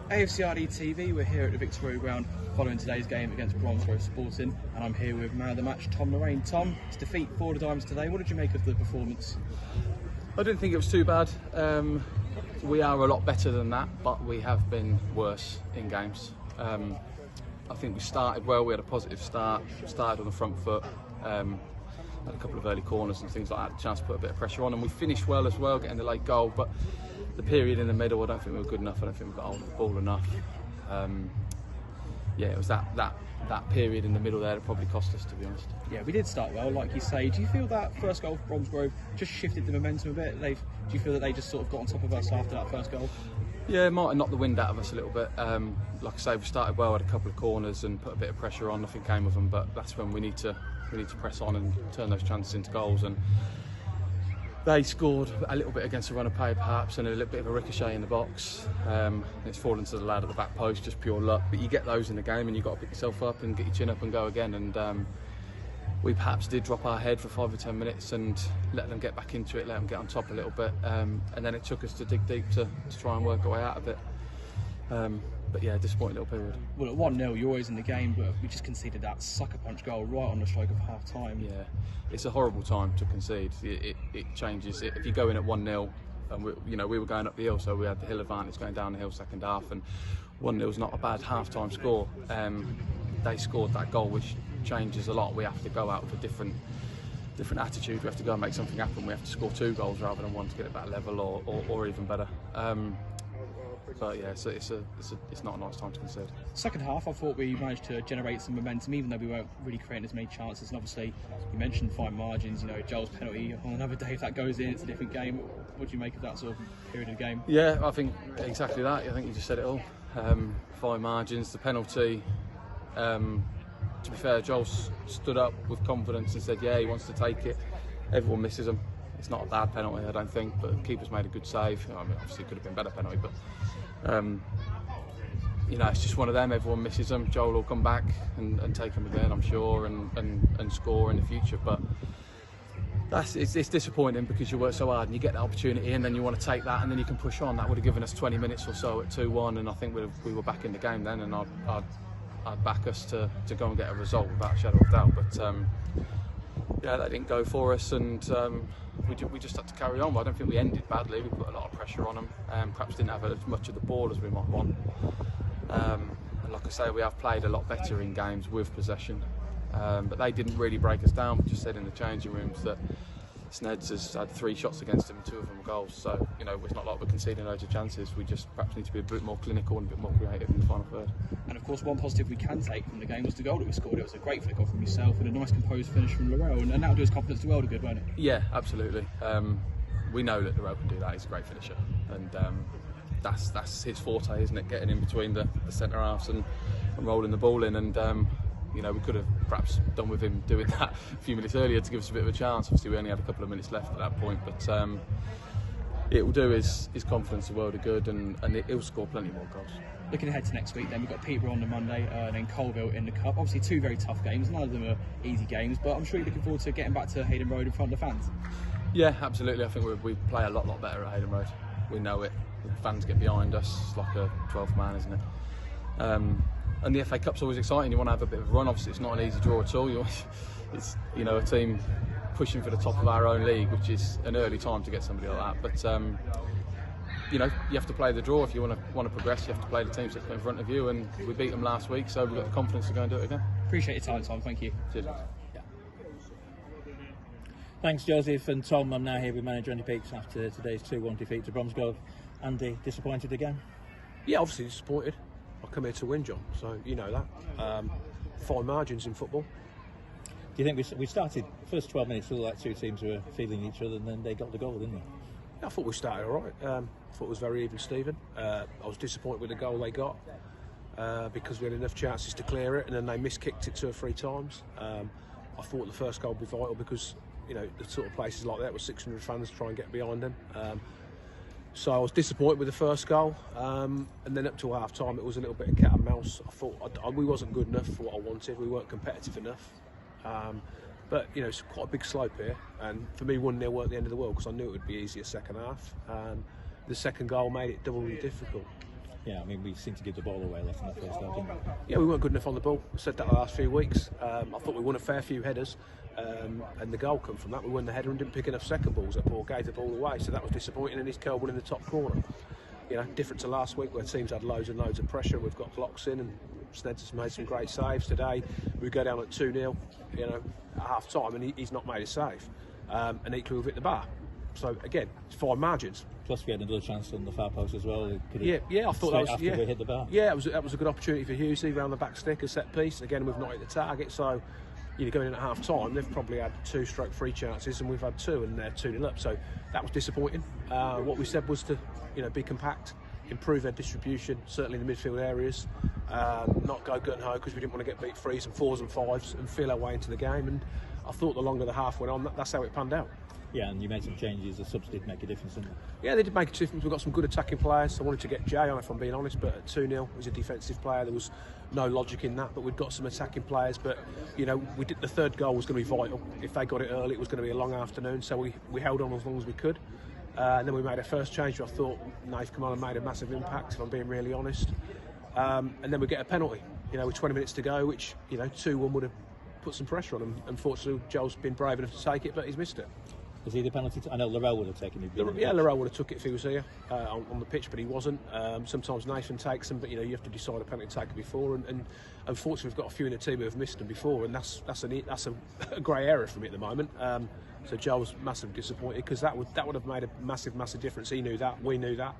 AFCRDTV, we're here at the Victoria Ground following today's game against Bromsgrove Sporting, and I'm here with man of the match, Tom Lorraine. Tom, it's defeat for the Diamonds today. What did you make of the performance? I didn't think it was too bad. We are a lot better than that, but we have been worse in games. I think we started well, we had a positive start, started on the front foot, had a couple of early corners and things like that, a chance to put a bit of pressure on, and we finished well as well, getting the late goal, but the period in the middle, I don't think we were good enough, I don't think we got hold of the ball enough. Yeah, it was that period in the middle there that probably cost us, to be honest. Yeah, we did start well, like you say. Do you feel that first goal for Bromsgrove just shifted the momentum a bit? Do you feel that they just sort of got on top of us after that first goal? Yeah, it might have knocked the wind out of us a little bit. Like I say, we started well, had a couple of corners and put a bit of pressure on. Nothing came of them, but that's when we need to press on and turn those chances into goals. And they scored a little bit against a run of play, perhaps, and a little bit of a ricochet in the box. It's fallen to the lad at the back post, just pure luck. But you get those in the game, and you've got to pick yourself up and get your chin up and go again. And we perhaps did drop our head for 5 or 10 minutes and let them get back into it, let them get on top a little bit. And then it took us to dig deep to try and work our way out of it. But yeah, disappointing little period. Well, at 1-0, you're always in the game, but we just conceded that sucker punch goal right on the stroke of half time. Yeah, it's a horrible time to concede. It changes. If you go in at 1-0, and we were going up the hill, so we had the hill advantage going down the hill second half, and 1-0 is not a bad half-time score. They scored that goal, which changes a lot. We have to go out with a different attitude. We have to go and make something happen. We have to score 2 goals rather than 1 to get it back level or even better. But yeah, it's not a nice time to concede. Second half, I thought we managed to generate some momentum, even though we weren't really creating as many chances. And obviously, you mentioned fine margins. You know, Joel's penalty on another day, if that goes in, it's a different game. What do you make of that sort of period of the game? Yeah, I think exactly that. I think you just said it all. Fine margins, the penalty. To be fair, Joel stood up with confidence and said, yeah, he wants to take it. Everyone misses him. It's not a bad penalty, I don't think, but the keeper's made a good save. I mean, obviously it could have been a better penalty, but you know, it's just one of them. Everyone misses them. Joel will come back and take them again, I'm sure, and score in the future. But it's disappointing because you work so hard and you get the opportunity and then you want to take that and then you can push on. That would have given us 20 minutes or so at 2-1, and I think we were back in the game then, and I'd back us to go and get a result without a shadow of doubt. But yeah, that didn't go for us, and we just had to carry on. But I don't think we ended badly. We put a lot of pressure on them, perhaps didn't have as much of the ball as we might want. And like I say, we have played a lot better in games with possession, but they didn't really break us down. We just said in the changing rooms that Sneds has had 3 shots against him and 2 of them were goals. So, you know, it's not like we're conceding loads of chances. We just perhaps need to be a bit more clinical and a bit more creative in the final third. And of course, one positive we can take from the game was the goal that we scored. It was a great flick off from yourself and a nice composed finish from Lorraine, and that'll do his confidence to world good, won't it? Yeah, absolutely. We know that Lorraine can do that. He's a great finisher, and that's his forte, isn't it? Getting in between the centre halves and rolling the ball in. And you know, we could have perhaps done with him doing that a few minutes earlier to give us a bit of a chance. Obviously, we only had a couple of minutes left at that point, but it will do his confidence a world of good, and he'll score plenty more goals. Looking ahead to next week, then we've got Peterborough on the Monday, and then Colville in the Cup. Obviously, 2 very tough games. None of them are easy games, but I'm sure you're looking forward to getting back to Hayden Road in front of the fans. Yeah, absolutely. I think we play a lot better at Hayden Road. We know it. The fans get behind us. It's like a 12th man, isn't it? And the FA Cup's always exciting. You want to have a bit of a run. Obviously, it's not an easy draw at all. It's, you know, a team pushing for the top of our own league, which is an early time to get somebody like that. But you know, you have to play the draw if you want to progress. You have to play the teams that put in front of you, and we beat them last week, so we've got the confidence to go and do it again. Appreciate your time, Tom. Thank you. Cheers. Yeah. Thanks, Joseph and Tom. I'm now here with manager Andy Peaks after today's 2-1 defeat to Bromsgrove. Andy, disappointed again? Yeah, obviously disappointed. I come here to win, John, so you know that. Fine margins in football. Do you think we started first 12 minutes feel like 2 teams were feeling each other, and then they got the goal, didn't they? I thought we started all right. I thought it was very even, Stephen. I was disappointed with the goal they got because we had enough chances to clear it, and then they miskicked it 2 or 3 times. I thought the first goal would be vital because, you know, the sort of places like that with 600 fans try and get behind them. So I was disappointed with the first goal, and then up to half time it was a little bit of cat and mouse. I thought we wasn't good enough for what I wanted. We weren't competitive enough. But you know, it's quite a big slope here, and for me 1-0 weren't the end of the world because I knew it would be easier second half. The second goal made it doubly difficult. Yeah, I mean, we seem to give the ball away less in that first half, didn't we? Yeah, we weren't good enough on the ball. I said that the last few weeks. I thought we won a fair few headers, and the goal come from that. We won the header and didn't pick enough second balls up or gave the ball away, so that was disappointing. And his curl one in the top corner. You know, different to last week where teams had loads and loads of pressure. We've got blocks in, and Sneds has made some great saves today. We go down at 2-0, you know, at half time, and he's not made a save. And equally we've hit the bar. So again, it's fine margins. Plus we had another chance on the far post as well. Yeah, I thought that was after we hit the bar. Yeah, that was a good opportunity for Hughesy round the back stick, a set piece. Again, we've not hit the target, so you know, going in at half time, they've probably had 2/3 chances, and we've had 2, and they're 2-0 up. So that was disappointing. What we said was to, you know, be compact, improve their distribution, certainly in the midfield areas, not go gun ho because we didn't want to get beat 3s and 4s and 5s and feel our way into the game. And I thought the longer the half went on, that's how it panned out. Yeah, and you made some changes. The subs did make a difference, didn't they? Yeah, they did make a difference. We've got some good attacking players. I wanted to get Jay on, if I'm being honest, but at 2-0, he's a defensive player. There was no logic in that, but we've got some attacking players. But, you know, the third goal was going to be vital. If they got it early, it was going to be a long afternoon, so we held on as long as we could. And then we made a first change, which I thought Nath come on and made a massive impact, if I'm being really honest. And then we get a penalty, you know, with 20 minutes to go, which, you know, 2-1 would have put some pressure on him. Unfortunately, Joel's been brave enough to take it, but he's missed it. Was he the penalty? I know Lorelle would have taken it. Yeah, Lorelle would have took it if he was here on the pitch, but he wasn't. Sometimes Nathan takes them, but you know, you have to decide a penalty taker before. And unfortunately, we've got a few in the team who have missed them before, and that's a grey area for me at the moment. So Joel's massively disappointed because that would have made a massive difference. He knew that, we knew that.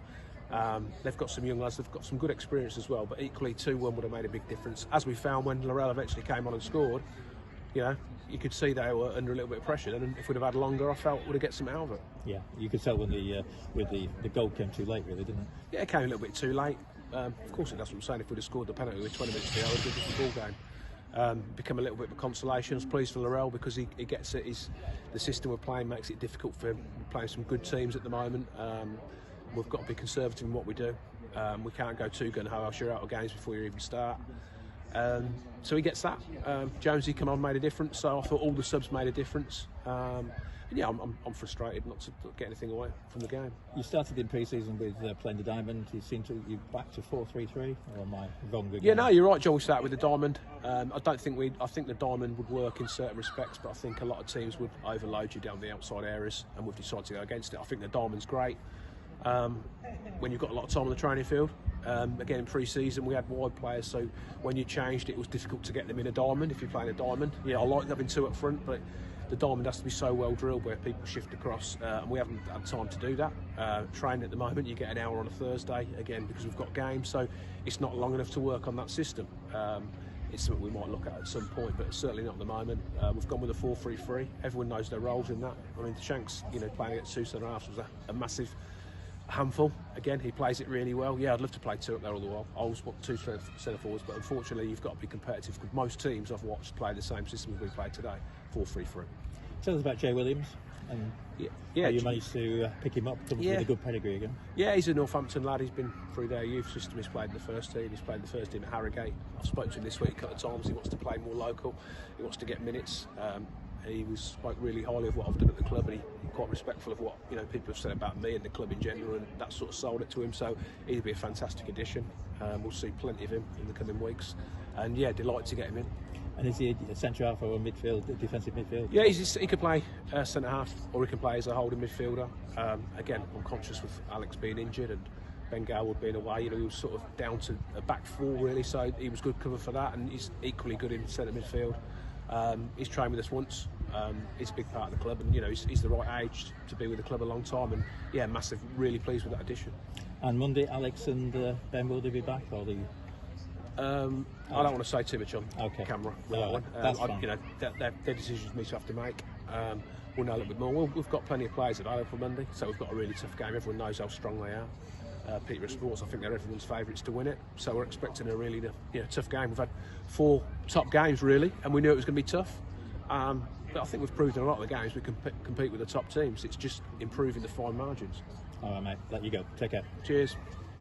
They've got some young lads, they've got some good experience as well, but equally 2-1 would have made a big difference. As we found when Lorelle eventually came on and scored, you know, you could see they were under a little bit of pressure, and if we'd have had longer, I felt would have get some out of it. Yeah, you could tell when the goal came too late, really, didn't it? Yeah, it came a little bit too late. Of course, that's what I'm saying. If we'd have scored the penalty with 20 minutes to go, it would have been a different ball game. Become a little bit of a consolation. I was pleased for Lorelle because he gets it. The system we're playing makes it difficult for him. We're playing some good teams at the moment. We've got to be conservative in what we do. We can't go too gun ho. I'll shoot out of games before you even start. So he gets that. Jonesy come on, made a difference. So I thought all the subs made a difference. And yeah, I'm frustrated not to get anything away from the game. You started in pre-season with playing the diamond. You seem to you back to 4-3-3, or am I wrong again? Yeah, no, you're right, John. We started with the diamond. I think the diamond would work in certain respects, but I think a lot of teams would overload you down the outside areas, and we've decided to go against it. I think the diamond's great. When you've got a lot of time on the training field. Again, in pre-season we had wide players, so when you changed it was difficult to get them in a diamond if you're playing a diamond. Yeah, I like having 2 up front, but the diamond has to be so well drilled where people shift across, and we haven't had time to do that. Training at the moment, you get an hour on a Thursday, again because we've got games, so it's not long enough to work on that system. It's something we might look at some point, but certainly not at the moment. We've gone with a 4-3-3. Everyone knows their roles in that. I mean, Shanks, you know, playing against 2 centre-halves was a massive handful. Again, he plays it really well. Yeah, I'd love to play 2 up there all the while. I always want 2 centre forwards, but unfortunately you've got to be competitive because most teams I've watched play the same system as we played today, 4-3-3. Tell us about Jay Williams and how you managed to pick him up with a good pedigree again. Yeah, he's a Northampton lad. He's been through their youth system. He's played in the first team. He's played in the first team at Harrogate. I've spoken to him this week a couple of times. He wants to play more local. He wants to get minutes. He spoke really highly of what I've done at the club, and he's quite respectful of what, you know, people have said about me and the club in general, and that sort of sold it to him. So he'd be a fantastic addition. We'll see plenty of him in the coming weeks, and yeah, delighted to get him in. And is he a centre half or a defensive midfield? Yeah, he could play centre half, or he can play as a holding midfielder. Again, I'm conscious with Alex being injured and Ben Garwood being away. You know, he was sort of down to a back 4 really, so he was good cover for that, and he's equally good in centre midfield. He's trained with us once. He's a big part of the club, and you know he's the right age to be with the club a long time. And yeah, massive, really pleased with that addition. And Monday, Alex and Ben, will they be back? Or the? I don't want to say too much on camera with that one. That's fine. You know, they're decisions we have to make. We'll know a little bit more. We've got plenty of players at home for Monday, so we've got a really tough game. Everyone knows how strong they are. Peterborough Sports, I think they're everyone's favourites to win it, so we're expecting a really tough game. We've had 4 top games really, and we knew it was going to be tough. But I think we've proved in a lot of the games we can compete with the top teams. It's just improving the fine margins. All right, mate. Let you go. Take care. Cheers.